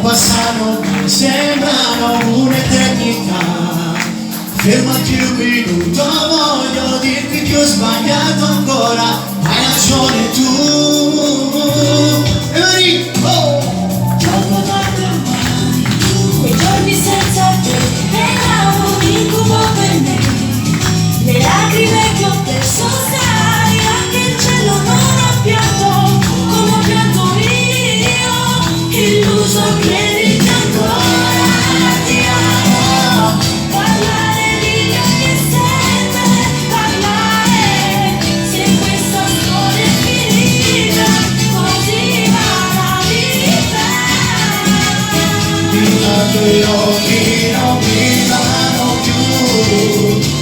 passano, mi sembrano un'eternità. Fermati un minuto, voglio dirti che ho sbagliato ancora. Hai ragione tu. E vai, oh! Troppo tardi ormai, quei giorni senza te erano un incubo per me. Le lacrime che ho perso, sai, anche il cielo non ha pianto come ho pianto io, illuso credi che ancora ti amo. Parlare di te che serve, parlare, se questa storia è finita, così va la vita. Intanto gli occhi non mi vanno più,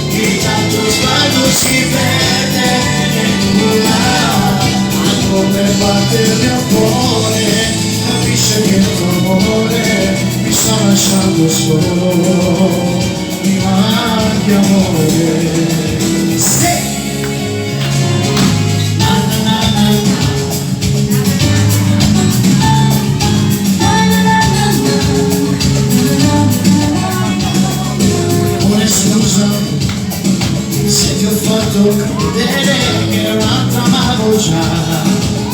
intanto sguardo si perde nel nulla, ma come batte il mio cuore, capisce che il tuo amore mi sta lasciando solo, mi manchi amore. Se ti ho fatto credere che t'amavo già,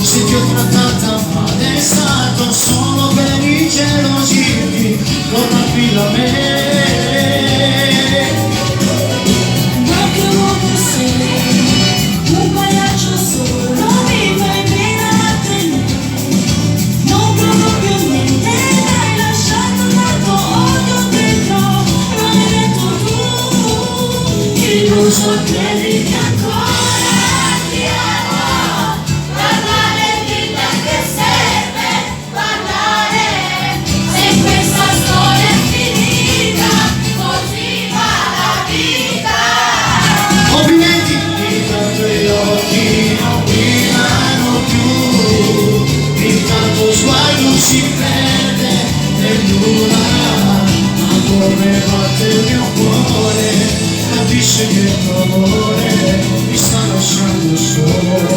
se ti ho trattata male è stato solo per ingelosirti, non tranquilla me. Ma che uomo sei, un pagliaccio solo, mi fai pena a tenere. Non provo più niente, l'hai lasciato tanto odio dentro, non hai detto tu, illuso credi che ancora ti amo. Parlare di te che serve, parlare, se questa storia è finita, così va la vita. Complimenti! Intanto gli occhi non brillano più, intanto sguardo si perde nel nulla, ma come batte il mio cuore, capisce che il tuo amore mi sta lasciando solo,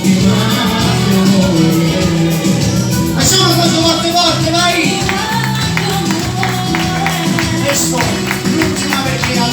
mi manchi amore. Facciamo quattro volte, vai! Questo, l'ultima perché al